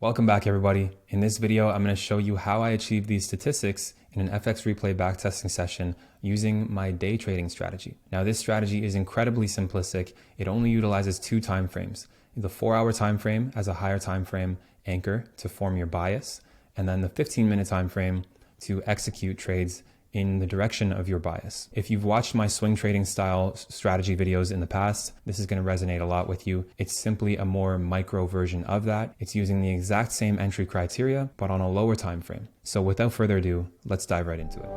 Welcome back, everybody. In this video, I'm going to show you how I achieved these statistics in an FX replay backtesting session using my day trading strategy. Now, this strategy is incredibly simplistic. It only utilizes two time frames: the 4-hour time frame as a higher time frame anchor to form your bias, and then the 15-minute time frame to execute trades in the direction of your bias. If you've watched my swing trading style strategy videos in the past, this is going to resonate a lot with you. It's simply a more micro version of that. It's using the exact same entry criteria, but on a lower time frame. So without further ado, let's dive right into it.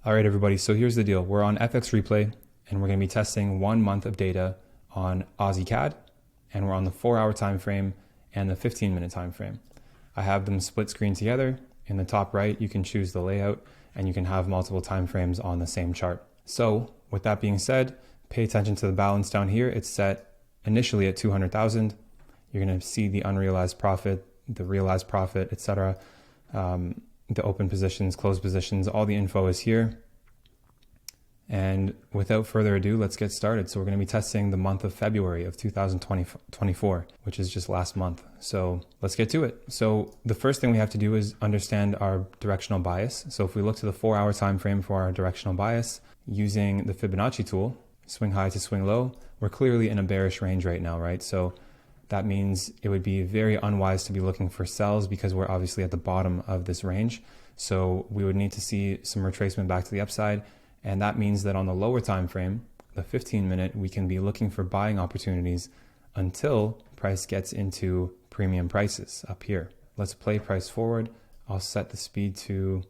All right, everybody. So here's the deal. We're on FX replay and we're going to be testing 1 month of data on Aussie CAD, and we're on the 4-hour time frame and the 15-minute time frame. I have them split screen together. In the top right, you can choose the layout and you can have multiple time frames on the same chart. So with that being said, pay attention to the balance down here. It's set initially at 200,000. You're going to see the unrealized profit, the realized profit, etc. The open positions, closed positions, all the info is here. And without further ado, let's get started. So we're going to be testing the month of February of 2024, which is just last month. So let's get to it. So the first thing we have to do is understand our directional bias. So if we look to the 4-hour time frame for our directional bias using the Fibonacci tool, swing high to swing low, we're clearly in a bearish range right now, right? So that means it would be very unwise to be looking for sells because we're obviously at the bottom of this range. So we would need to see some retracement back to the upside. And that means that on the lower time frame, the 15-minute, we can be looking for buying opportunities until price gets into premium prices up here. Let's play price forward. I'll set the speed to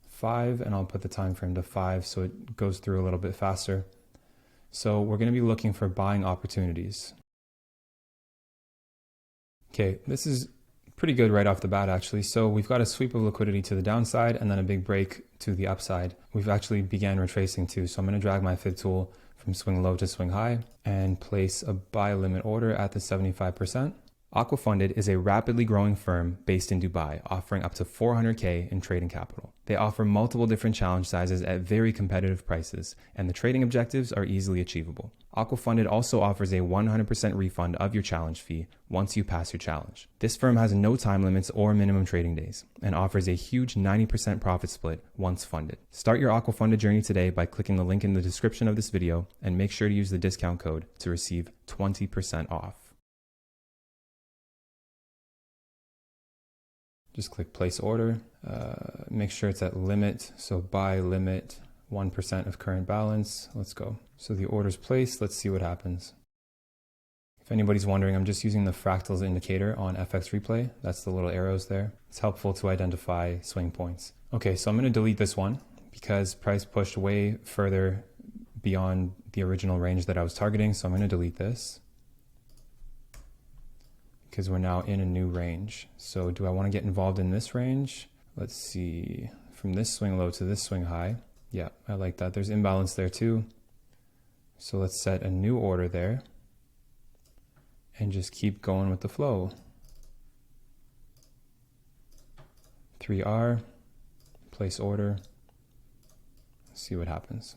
5 and I'll put the time frame to 5 so it goes through a little bit faster. So we're going to be looking for buying opportunities. Okay, this is pretty good right off the bat, actually. So we've got a sweep of liquidity to the downside and then a big break to the upside. We've actually began retracing too. So I'm going to drag my fib tool from swing low to swing high and place a buy limit order at the 75%. Aquafunded is a rapidly growing firm based in Dubai, offering up to 400K in trading capital. They offer multiple different challenge sizes at very competitive prices, and the trading objectives are easily achievable. Aquafunded also offers a 100% refund of your challenge fee once you pass your challenge. This firm has no time limits or minimum trading days and offers a huge 90% profit split once funded. Start your Aquafunded journey today by clicking the link in the description of this video and make sure to use the discount code to receive 20% off. Just click place order, make sure it's at limit. So buy limit 1% of current balance. Let's go. So the order's placed. Let's see what happens. If anybody's wondering, I'm just using the fractals indicator on FX replay. That's the little arrows there. It's helpful to identify swing points. Okay, so I'm going to delete this one because price pushed way further beyond the original range that I was targeting. So I'm going to delete this because we're now in a new range. So do I want to get involved in this range? Let's see, from this swing low to this swing high. Yeah, I like that. There's imbalance there too. So let's set a new order there and just keep going with the flow. 3R, place order. Let's see what happens.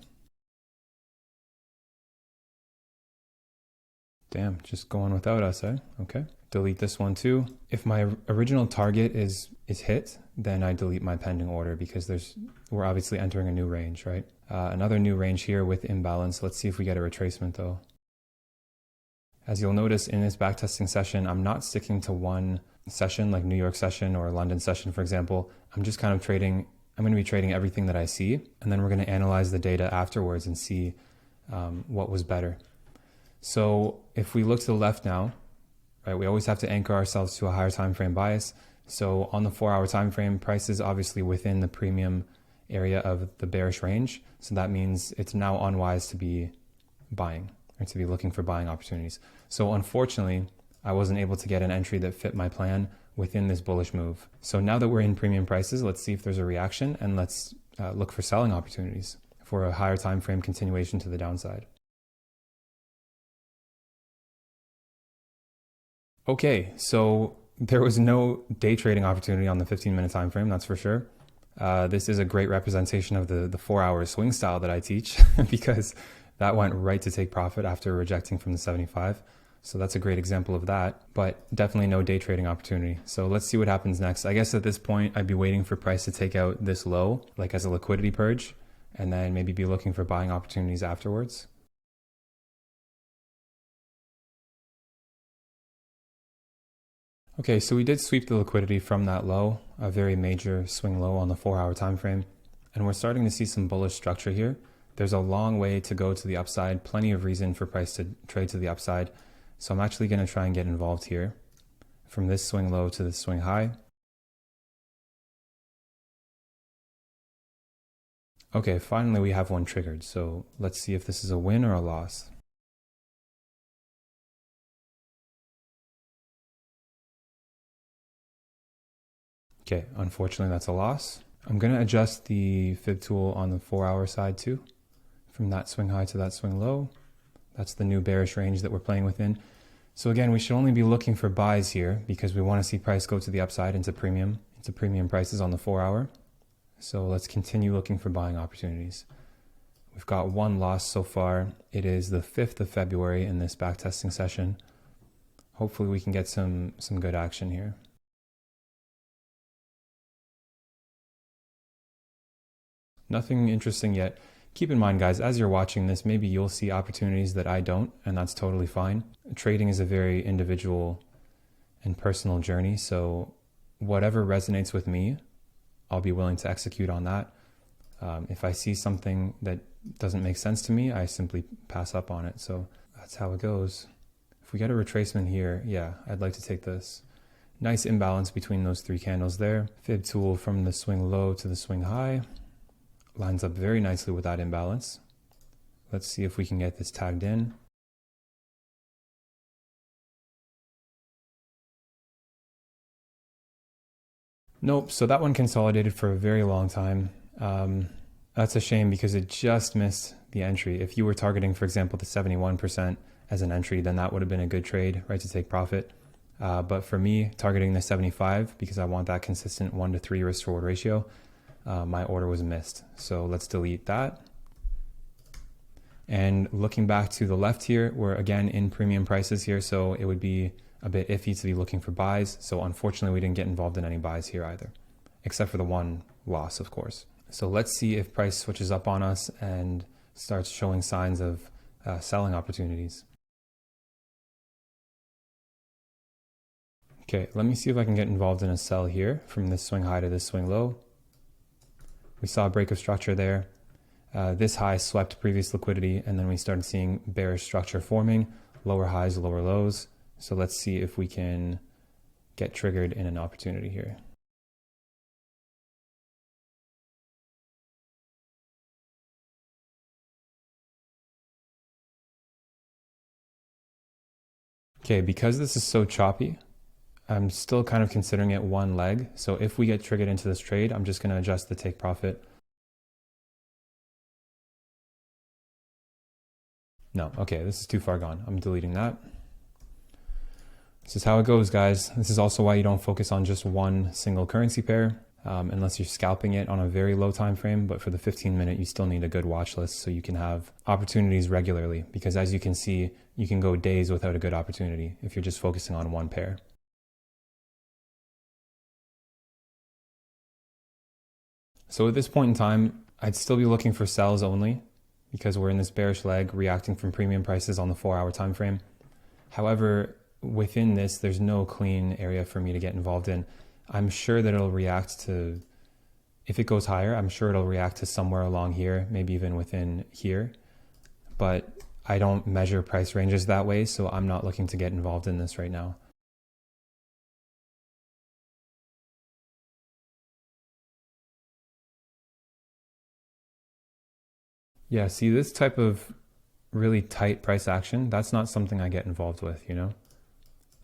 Damn, just going without us, eh? Okay. Delete this one too. If my original target is hit, then I delete my pending order because we're obviously entering a new range, right? Another new range here with imbalance. Let's see if we get a retracement though. As you'll notice in this backtesting session, I'm not sticking to one session like New York session or London session, for example. I'm just kind of trading. I'm going to be trading everything that I see, and then we're going to analyze the data afterwards and see what was better. So if we look to the left now, right, we always have to anchor ourselves to a higher time frame bias. So on the 4-hour time frame, price is obviously within the premium area of the bearish range. So that means it's now unwise to be buying or to be looking for buying opportunities. So unfortunately, I wasn't able to get an entry that fit my plan within this bullish move. So now that we're in premium prices, let's see if there's a reaction and let's look for selling opportunities for a higher time frame continuation to the downside. Okay, so there was no day trading opportunity on the 15-minute time frame, that's for sure. This is a great representation of the 4-hour swing style that I teach because that went right to take profit after rejecting from the 75. So that's a great example of that, but definitely no day trading opportunity. So let's see what happens next. I guess at this point, I'd be waiting for price to take out this low, like as a liquidity purge, and then maybe be looking for buying opportunities afterwards. Okay, so we did sweep the liquidity from that low, a very major swing low on the 4-hour time frame, and we're starting to see some bullish structure here. There's a long way to go to the upside, plenty of reason for price to trade to the upside. So I'm actually going to try and get involved here from this swing low to this swing high. Okay, finally we have one triggered. So let's see if this is a win or a loss. Okay, unfortunately that's a loss. I'm going to adjust the fib tool on the 4-hour side too, from that swing high to that swing low. That's the new bearish range that we're playing within. So again, we should only be looking for buys here because we want to see price go to the upside into premium prices on the 4-hour. So let's continue looking for buying opportunities. We've got one loss so far. It is the 5th of February in this backtesting session. Hopefully we can get some good action here. Nothing interesting yet. Keep in mind, guys, as you're watching this, maybe you'll see opportunities that I don't, and that's totally fine. Trading is a very individual and personal journey, so whatever resonates with me, I'll be willing to execute on that. If I see something that doesn't make sense to me, I simply pass up on it. So that's how it goes. If we get a retracement here, yeah, I'd like to take this. Nice imbalance between those 3 candles there. Fib tool from the swing low to the swing high. Lines up very nicely with that imbalance. Let's see if we can get this tagged in. Nope, so that one consolidated for a very long time. That's a shame because it just missed the entry. If you were targeting, for example, the 71% as an entry, then that would have been a good trade, right, to take profit. But for me, targeting the 75 because I want that consistent 1 to 3 risk reward ratio, my order was missed. So let's delete that. And looking back to the left here, we're again in premium prices here. So it would be a bit iffy to be looking for buys. So unfortunately, we didn't get involved in any buys here either, except for the one loss, of course. So let's see if price switches up on us and starts showing signs of selling opportunities. Okay, let me see if I can get involved in a sell here from this swing high to this swing low. We saw a break of structure there. This high swept previous liquidity, and then we started seeing bearish structure forming, lower highs, lower lows. So let's see if we can get triggered in an opportunity here. Okay, because this is so choppy, I'm still kind of considering it one leg. So if we get triggered into this trade, I'm just going to adjust the take profit. No, okay, this is too far gone. I'm deleting that. This is how it goes, guys. This is also why you don't focus on just one single currency pair unless you're scalping it on a very low time frame. But for the 15-minute, you still need a good watch list so you can have opportunities regularly. Because as you can see, you can go days without a good opportunity if you're just focusing on one pair. So at this point in time, I'd still be looking for sells only because we're in this bearish leg reacting from premium prices on the 4-hour time frame. However, within this, there's no clean area for me to get involved in. I'm sure that it'll react to, if it goes higher, I'm sure it'll react to somewhere along here, maybe even within here. But I don't measure price ranges that way, so I'm not looking to get involved in this right now. Yeah, see, this type of really tight price action, that's not something I get involved with, you know?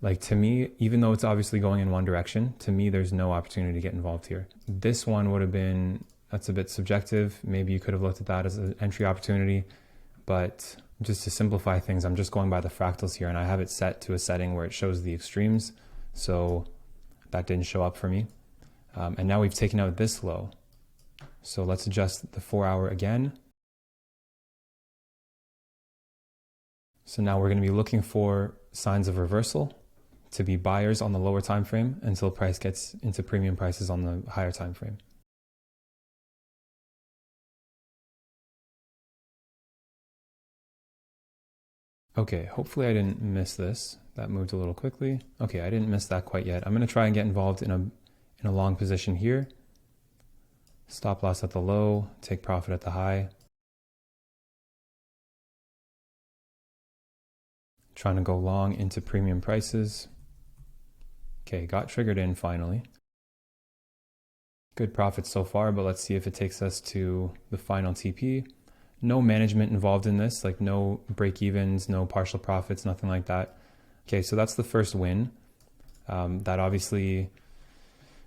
Like to me, even though it's obviously going in one direction, to me, there's no opportunity to get involved here. This one would have been, that's a bit subjective. Maybe you could have looked at that as an entry opportunity, but just to simplify things, I'm just going by the fractals here and I have it set to a setting where it shows the extremes. So that didn't show up for me. And now we've taken out this low. So let's adjust the 4 hour again. So now we're going to be looking for signs of reversal to be buyers on the lower time frame until price gets into premium prices on the higher time frame. Okay, hopefully I didn't miss this. That moved a little quickly. Okay, I didn't miss that quite yet. I'm going to try and get involved in a long position here. Stop loss at the low, take profit at the high. Trying to go long into premium prices. Okay, got triggered in finally. Good profit so far, but let's see if it takes us to the final TP. No management involved in this, like no break evens, no partial profits, nothing like that. Okay, so that's the first win. That obviously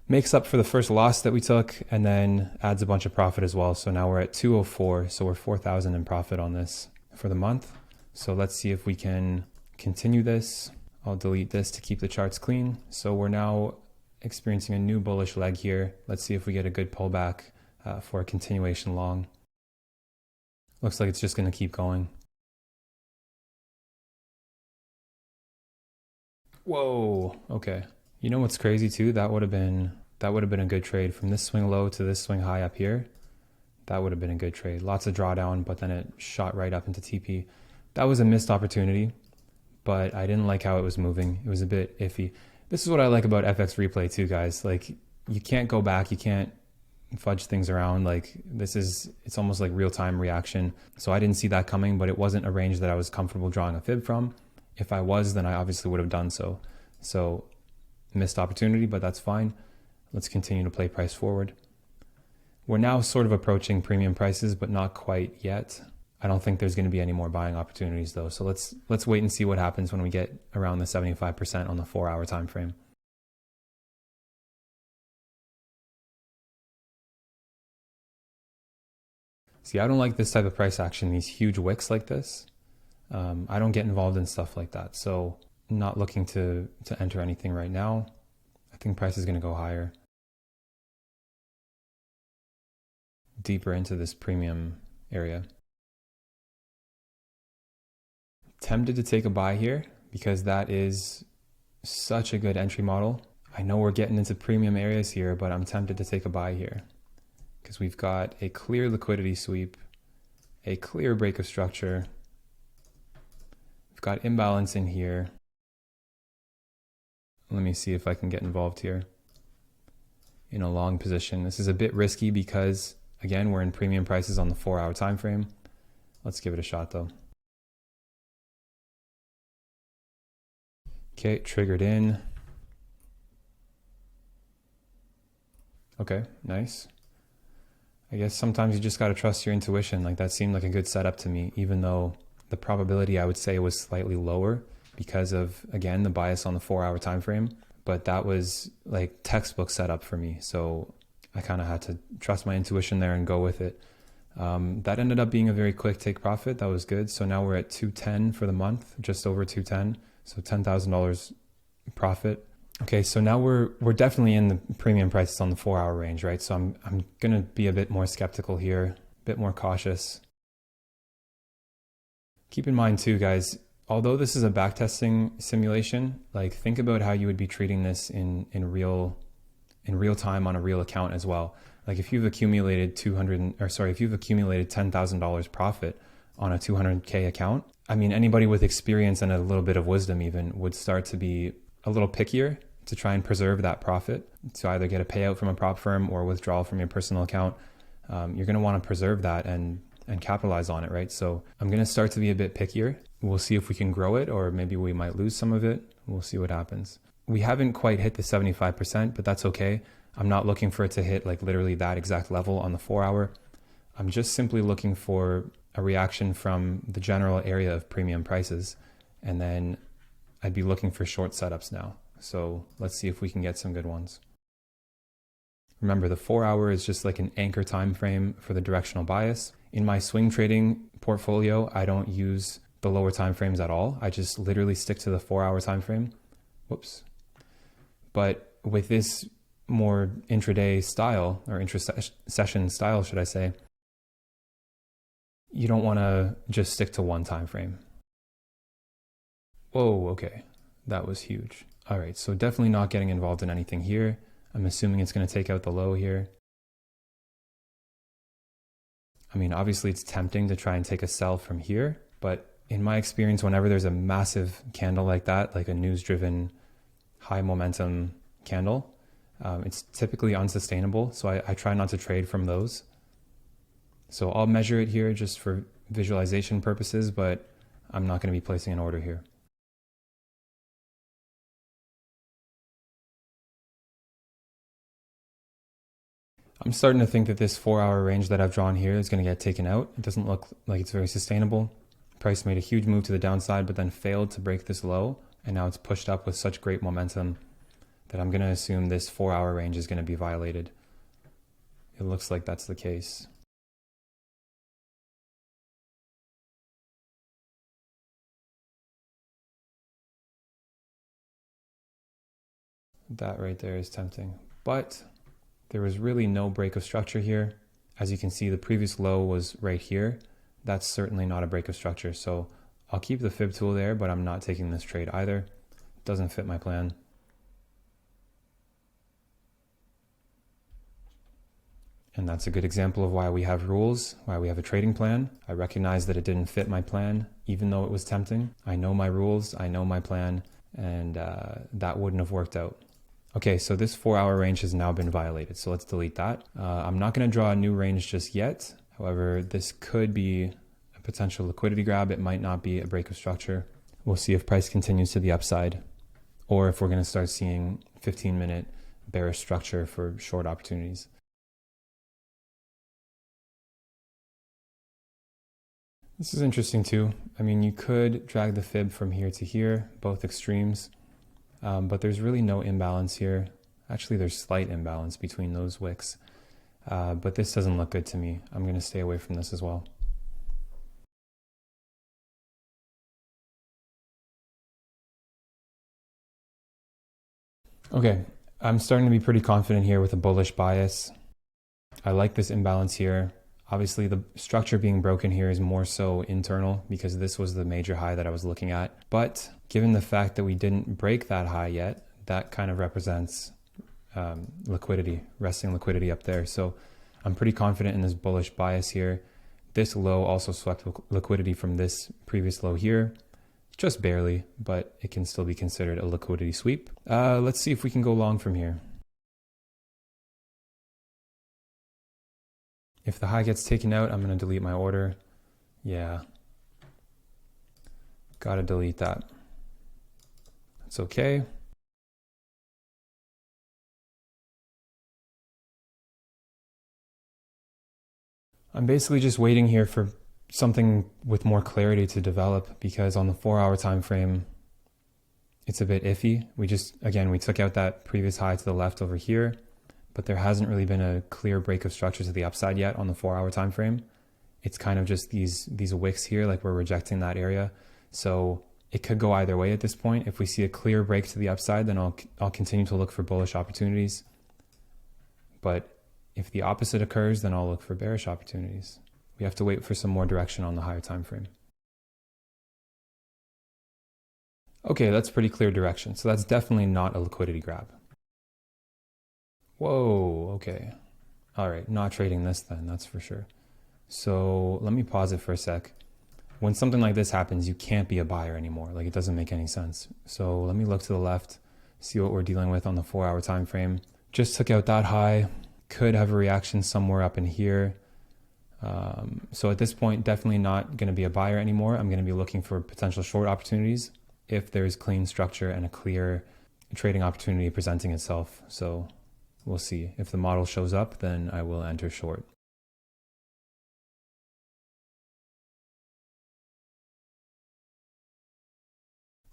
makes up for the first loss that we took and then adds a bunch of profit as well. So now we're at 204, so we're 4,000 in profit on this for the month. So let's see if we can continue this. I'll delete this to keep the charts clean. So we're now experiencing a new bullish leg here. Let's see if we get a good pullback for a continuation long. Looks like it's just going to keep going. Whoa, okay. You know what's crazy too? That would have been a good trade from this swing low to this swing high up here. That would have been a good trade. Lots of drawdown, but then it shot right up into TP. That was a missed opportunity, but I didn't like how it was moving. It was a bit iffy. This is what I like about FX replay too, guys. Like, you can't go back, you can't fudge things around. Like, it's almost like real-time reaction. So I didn't see that coming, but it wasn't a range that I was comfortable drawing a fib from. If I was, then I obviously would have done so. So missed opportunity, but that's fine. Let's continue to play price forward. We're now sort of approaching premium prices, but not quite yet. I don't think there's going to be any more buying opportunities though. So let's wait and see what happens when we get around the 75% on the 4 hour time frame. See, I don't like this type of price action, these huge wicks like this. I don't get involved in stuff like that. So I'm not looking to enter anything right now. I think price is going to go higher. Deeper into this premium area. Tempted to take a buy here because that is such a good entry model. I know we're getting into premium areas here, but I'm tempted to take a buy here because we've got a clear liquidity sweep, a clear break of structure. We've got imbalance in here. Let me see if I can get involved here in a long position. This is a bit risky because, again, we're in premium prices on the 4 hour time frame. Let's give it a shot though. Okay, triggered in. Okay, nice. I guess sometimes you just got to trust your intuition. Like, that seemed like a good setup to me, even though the probability I would say was slightly lower because of, again, the bias on the 4 hour time frame. But that was like textbook setup for me. So I kind of had to trust my intuition there and go with it. That ended up being a very quick take profit. That was good. So now we're at 210 for the month, just over 210. So $10,000 profit. Okay, so now we're definitely in the premium prices on the 4 hour range, right? So I'm gonna be a bit more skeptical here, a bit more cautious. Keep in mind too, guys, although this is a backtesting simulation, like, think about how you would be treating this in real time on a real account as well. Like, if you've accumulated $10,000 profit on a 200K account, I mean, anybody with experience and a little bit of wisdom even would start to be a little pickier to try and preserve that profit. To either get a payout from a prop firm or withdrawal from your personal account. You're going to want to preserve that and capitalize on it, right? So I'm going to start to be a bit pickier. We'll see if we can grow it, or maybe we might lose some of it. We'll see what happens. We haven't quite hit the 75%, but that's okay. I'm not looking for it to hit like literally that exact level on the 4 hour. I'm just simply looking for a reaction from the general area of premium prices. And then I'd be looking for short setups now. So let's see if we can get some good ones. Remember, the 4 hour is just like an anchor time frame for the directional bias. In my swing trading portfolio, I don't use the lower time frames at all. I just literally stick to the 4 hour time frame. Whoops. But with this more intraday style, or intra-session style, should I say, you don't want to just stick to one time frame. Whoa, okay, that was huge. All right, so definitely not getting involved in anything here. I'm assuming it's going to take out the low here. I mean, obviously it's tempting to try and take a sell from here, but in my experience, whenever there's a massive candle like that, like a news-driven high momentum candle, it's typically unsustainable. So I try not to trade from those. So I'll measure it here just for visualization purposes, but I'm not going to be placing an order here. I'm starting to think that this 4-hour range that I've drawn here is going to get taken out. It doesn't look like it's very sustainable. Price made a huge move to the downside, but then failed to break this low. And now it's pushed up with such great momentum that I'm going to assume this 4-hour range is going to be violated. It looks like that's the case. That right there is tempting, but there was really no break of structure here. As you can see, the previous low was right here. That's certainly not a break of structure. So I'll keep the fib tool there, but I'm not taking this trade either. It doesn't fit my plan. And that's a good example of why we have rules, why we have a trading plan. I recognize that it didn't fit my plan, even though it was tempting. I know my rules, I know my plan, and that wouldn't have worked out. Okay, so this 4-hour range has now been violated, so let's delete that. I'm not going to draw a new range just yet. However, this could be a potential liquidity grab. It might not be a break of structure. We'll see if price continues to the upside, or if we're going to start seeing 15-minute bearish structure for short opportunities. This is interesting too. I mean, you could drag the fib from here to here, both extremes. But there's really no imbalance here. Actually, there's slight imbalance between those wicks. But this doesn't look good to me. I'm going to stay away from this as well. Okay, I'm starting to be pretty confident here with a bullish bias. I like this imbalance here. Obviously, the structure being broken here is more so internal because this was the major high that I was looking at. But given the fact that we didn't break that high yet, that kind of represents liquidity, resting liquidity up there. So I'm pretty confident in this bullish bias here. This low also swept liquidity from this previous low here, just barely, but it can still be considered a liquidity sweep. Let's see if we can go long from here. If the high gets taken out, I'm going to delete my order. Yeah. Gotta delete that. It's okay. I'm basically just waiting here for something with more clarity to develop, because on the 4-hour time frame, it's a bit iffy. We took out that previous high to the left over here, but there hasn't really been a clear break of structure to the upside yet on the 4-hour time frame. It's kind of just these wicks here, like we're rejecting that area. So it could go either way at this point. If we see a clear break to the upside, then I'll continue to look for bullish opportunities. But if the opposite occurs, then I'll look for bearish opportunities. We have to wait for some more direction on the higher time frame. Okay, that's pretty clear direction. So that's definitely not a liquidity grab. Whoa, okay. All right, not trading this then, that's for sure. So let me pause it for a sec. When something like this happens, you can't be a buyer anymore. Like, it doesn't make any sense. So let me look to the left, see what we're dealing with on the 4-hour time frame. Just took out that high, could have a reaction somewhere up in here. So at this point, definitely not going to be a buyer anymore. I'm going to be looking for potential short opportunities if there's clean structure and a clear trading opportunity presenting itself. So we'll see. If the model shows up, then I will enter short.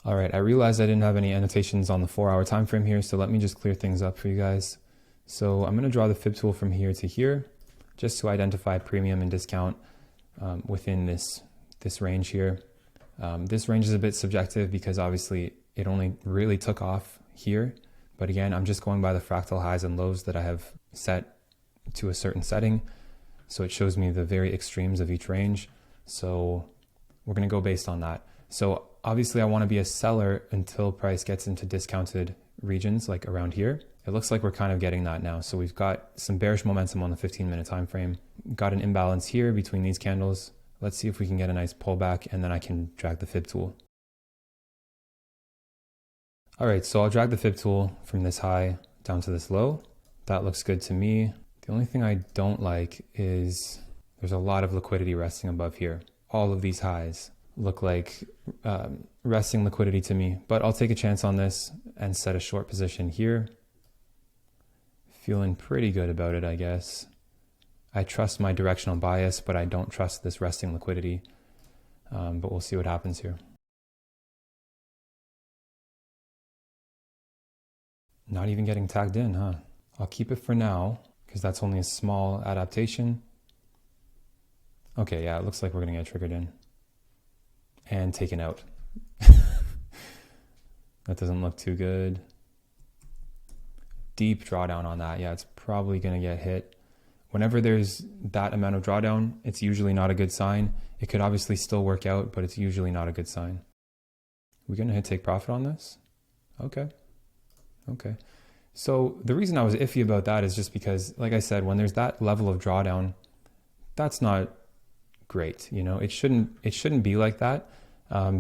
All right, I realized I didn't have any annotations on the 4-hour time frame here, so let me just clear things up for you guys. So I'm going to draw the fib tool from here to here, just to identify premium and discount within this range here. This range is a bit subjective because obviously it only really took off here, But again, I'm just going by the fractal highs and lows that I have set to a certain setting. So it shows me the very extremes of each range. So we're going to go based on that. So obviously I want to be a seller until price gets into discounted regions like around here. It looks like we're kind of getting that now. So we've got some bearish momentum on the 15-minute time frame. Got an imbalance here between these candles. Let's see if we can get a nice pullback, and then I can drag the fib tool. All right, so I'll drag the fib tool from this high down to this low. That looks good to me. The only thing I don't like is there's a lot of liquidity resting above here. All of these highs look like resting liquidity to me, but I'll take a chance on this and set a short position here. Feeling pretty good about it, I guess. I trust my directional bias, but I don't trust this resting liquidity. But we'll see what happens here. Not even getting tagged in, huh? I'll keep it for now because that's only a small adaptation. Okay, yeah, it looks like we're gonna get triggered in and taken out. That doesn't look too good. Deep drawdown on that. Yeah, it's probably gonna get hit. Whenever there's that amount of drawdown, it's usually not a good sign. It could obviously still work out, but it's usually not a good sign. We're gonna hit take profit on this? Okay. Okay. So the reason I was iffy about that is just because, like I said, when there's that level of drawdown, that's not great. You know, it shouldn't be like that,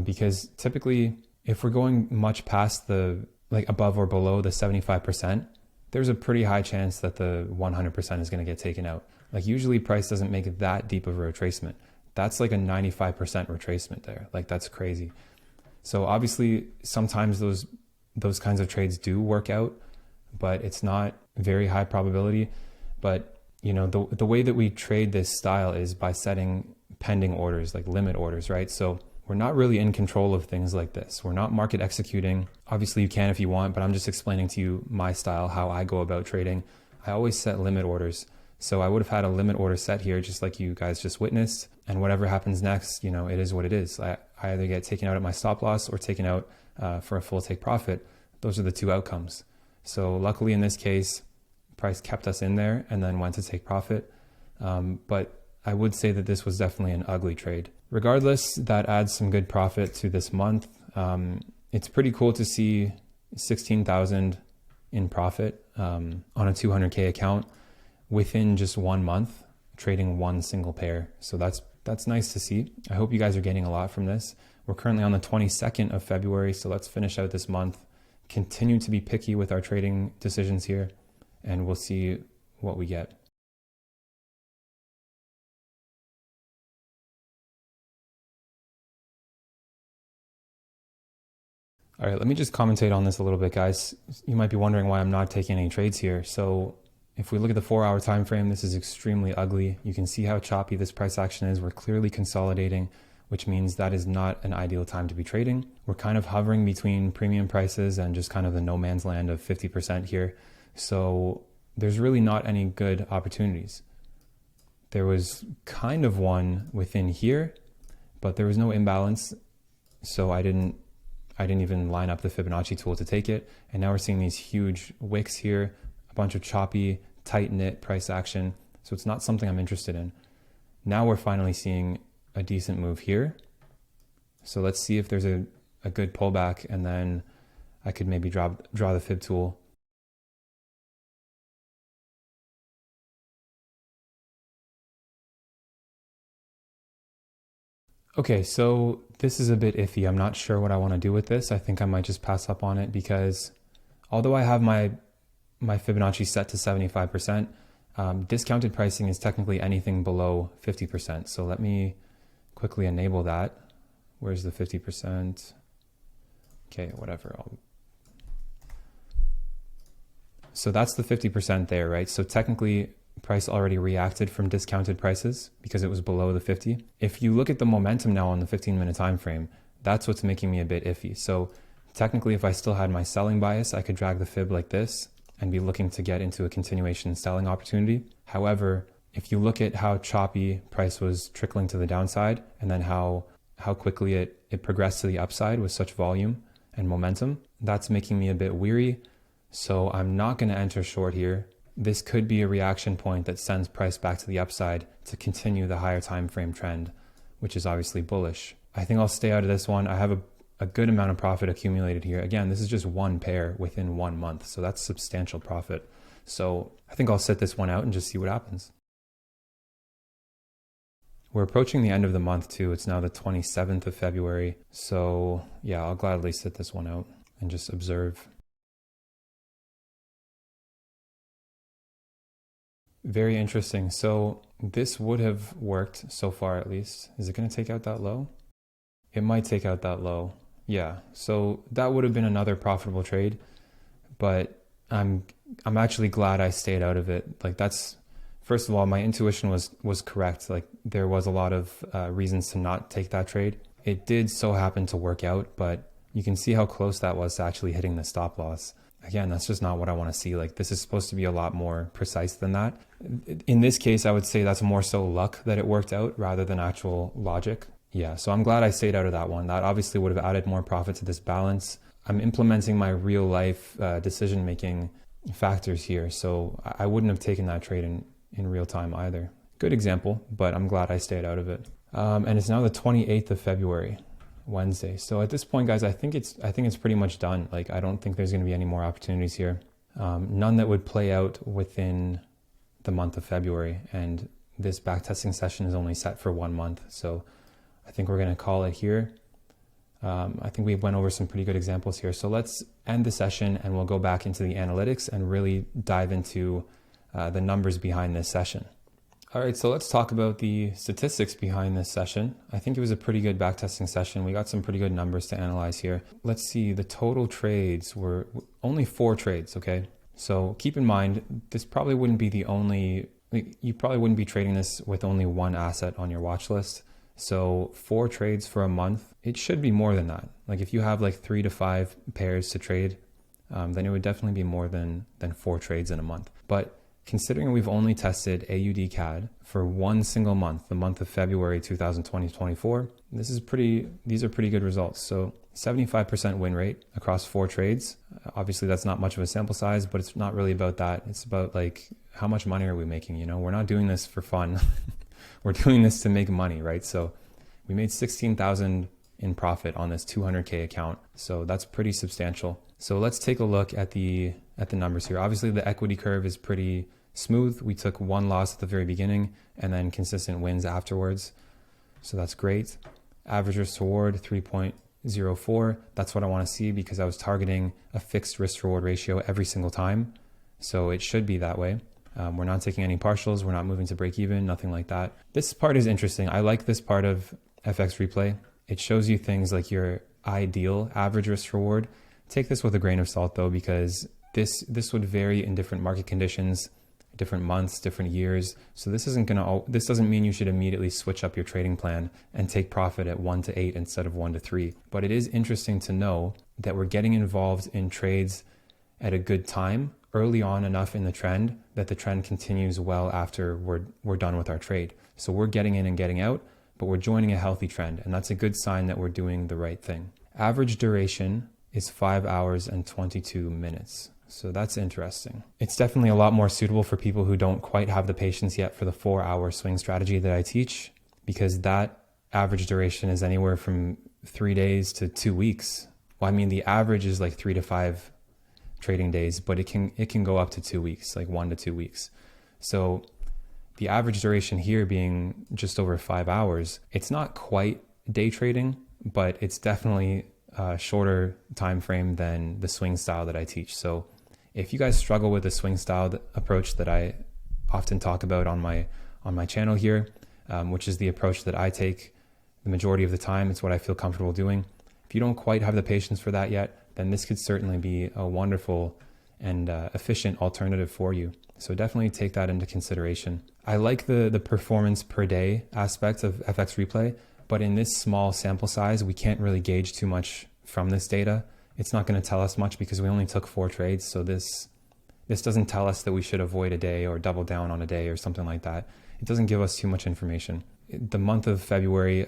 because typically if we're going much past the, like above or below the 75%, there's a pretty high chance that the 100% is going to get taken out. Like usually price doesn't make that deep of a retracement. That's like a 95% retracement there. Like that's crazy. So obviously sometimes those kinds of trades do work out, but it's not very high probability. But you know, the way that we trade this style is by setting pending orders, like limit orders, right? So we're not really in control of things like this. We're not market executing. Obviously you can if you want, but I'm just explaining to you my style, how I go about trading. I always set limit orders. So I would have had a limit order set here, just like you guys just witnessed. And whatever happens next, you know, it is what it is. I either get taken out at my stop loss or taken out for a full take profit. Those are the two outcomes. So luckily in this case, price kept us in there and then went to take profit. But I would say that this was definitely an ugly trade. Regardless, that adds some good profit to this month. It's pretty cool to see 16,000 in profit on a 200K account within just 1 month, trading one single pair. So that's nice to see. I hope you guys are getting a lot from this. We're currently on the 22nd of February, so let's finish out this month. Continue to be picky with our trading decisions here, and we'll see what we get. All right, let me just commentate on this a little bit, guys. You might be wondering why I'm not taking any trades here. So if we look at the 4-hour time frame, this is extremely ugly. You can see how choppy this price action is. We're clearly consolidating, which means that is not an ideal time to be trading. We're kind of hovering between premium prices and just kind of the no man's land of 50% here. So there's really not any good opportunities. There was kind of one within here, but there was no imbalance. So I didn't even line up the Fibonacci tool to take it. And now we're seeing these huge wicks here, a bunch of choppy, tight knit price action. So it's not something I'm interested in. Now we're finally seeing a decent move here. So let's see if there's a good pullback, and then I could maybe draw the fib tool. Okay, so this is a bit iffy. I'm not sure what I want to do with this. I think I might just pass up on it because although I have my Fibonacci set to 75%, discounted pricing is technically anything below 50%. So let me quickly enable that. Where's the 50%? Okay, whatever. So that's the 50% there, right? So technically price already reacted from discounted prices because it was below the 50. If you look at the momentum now on the 15-minute time frame, that's what's making me a bit iffy. So technically, if I still had my selling bias, I could drag the fib like this and be looking to get into a continuation selling opportunity. However, if you look at how choppy price was trickling to the downside and then how quickly it progressed to the upside with such volume and momentum, that's making me a bit weary. So I'm not going to enter short here. This could be a reaction point that sends price back to the upside to continue the higher time frame trend, which is obviously bullish. I think I'll stay out of this one. I have a good amount of profit accumulated here. Again, this is just one pair within 1 month, so that's substantial profit. So I think I'll sit this one out and just see what happens. We're approaching the end of the month too. It's now the 27th of February. So yeah, I'll gladly sit this one out and just observe. Very interesting. So this would have worked so far at least. Is it going to take out that low? It might take out that low. Yeah. So that would have been another profitable trade, but I'm actually glad I stayed out of it. Like that's, first of all, my intuition was correct. Like there was a lot of reasons to not take that trade. It did so happen to work out, but you can see how close that was to actually hitting the stop loss. Again, that's just not what I want to see. Like this is supposed to be a lot more precise than that. In this case, I would say that's more so luck that it worked out rather than actual logic. Yeah, so I'm glad I stayed out of that one. That obviously would have added more profit to this balance. I'm implementing my real life decision-making factors here. So I wouldn't have taken that trade in real time either. Good example, but I'm glad I stayed out of it. And it's now the 28th of February. Wednesday. So at this point, guys, I think it's pretty much done. Like I don't think there's going to be any more opportunities here. None that would play out within the month of February. And this backtesting session is only set for 1 month. So I think we're going to call it here. I think we went over some pretty good examples here. So let's end the session and we'll go back into the analytics and really dive into the numbers behind this session. All right, so let's talk about the statistics behind this session. I think it was a pretty good backtesting session. We got some pretty good numbers to analyze here. Let's see, the total trades were only 4 trades, okay? So keep in mind, this probably wouldn't be the only, you probably wouldn't be trading this with only 1 asset on your watch list. So 4 trades for a month, it should be more than that. Like if you have like 3 to 5 pairs to trade, then it would definitely be more than 4 trades in a month. But considering we've only tested AUD CAD for 1 single month, the month of February 2024, these are pretty good results. So 75% win rate across 4 trades. Obviously that's not much of a sample size, but it's not really about that. It's about like, how much money are we making? You know, we're not doing this for fun. We're doing this to make money, right? So we made 16,000 in profit on this 200K account. So that's pretty substantial. So let's take a look at the numbers here. Obviously the equity curve is pretty smooth. We took 1 loss at the very beginning and then consistent wins afterwards. So that's great. Average risk reward 3.04. That's what I want to see because I was targeting a fixed risk reward ratio every single time. So it should be that way. We're not taking any partials. We're not moving to break even, nothing like that. This part is interesting. I like this part of FX replay. It shows you things like your ideal average risk reward. Take this with a grain of salt though, because this would vary in different market conditions, different months, different years. So this doesn't mean you should immediately switch up your trading plan and take profit at 1 to 8 instead of 1 to 3. But it is interesting to know that we're getting involved in trades at a good time, early on enough in the trend that the trend continues well after we're done with our trade. So we're getting in and getting out, but we're joining a healthy trend. And that's a good sign that we're doing the right thing. Average duration is 5 hours and 22 minutes. So that's interesting. It's definitely a lot more suitable for people who don't quite have the patience yet for the 4-hour swing strategy that I teach, because that average duration is anywhere from 3 days to 2 weeks. Well, I mean, the average is like 3 to 5 trading days, but it can go up to 2 weeks, like 1 to 2 weeks. So the average duration here being just over 5 hours, it's not quite day trading, but it's definitely a shorter time frame than the swing style that I teach. So if you guys struggle with the swing style approach that I often talk about on my channel here, which is the approach that I take the majority of the time, it's what I feel comfortable doing. If you don't quite have the patience for that yet, then this could certainly be a wonderful and efficient alternative for you. So definitely take that into consideration. I like the performance per day aspect of FX replay, but in this small sample size, we can't really gauge too much from this data. It's not going to tell us much because we only took 4 trades. So this doesn't tell us that we should avoid a day or double down on a day or something like that. It doesn't give us too much information. The month of February,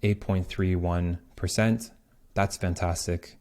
8.31%. That's fantastic.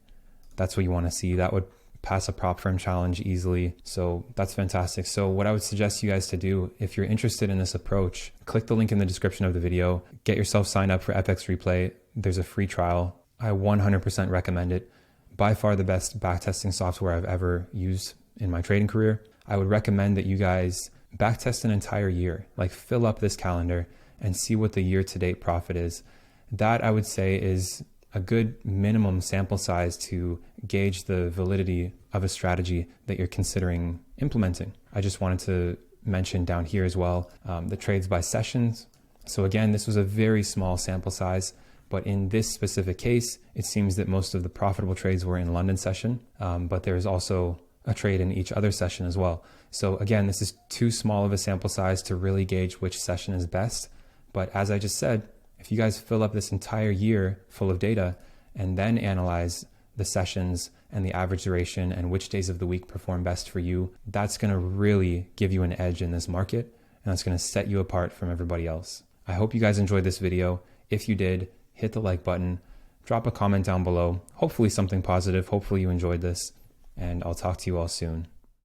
That's what you want to see. That would pass a prop firm challenge easily. So that's fantastic. So what I would suggest you guys to do, if you're interested in this approach, click the link in the description of the video, get yourself signed up for FX Replay. There's a free trial. I 100% recommend it. By far the best backtesting software I've ever used in my trading career. I would recommend that you guys backtest an entire year, like fill up this calendar and see what the year-to-date profit is. That I would say is a good minimum sample size to gauge the validity of a strategy that you're considering implementing. I just wanted to mention down here as well, the trades by sessions. So again, this was a very small sample size, but in this specific case, it seems that most of the profitable trades were in London session, but there's also a trade in each other session as well. So again, this is too small of a sample size to really gauge which session is best. But as I just said, if you guys fill up this entire year full of data and then analyze the sessions and the average duration and which days of the week perform best for you, that's going to really give you an edge in this market, and that's going to set you apart from everybody else. I hope you guys enjoyed this video. If you did, hit the like button, drop a comment down below, hopefully something positive, hopefully you enjoyed this, and I'll talk to you all soon.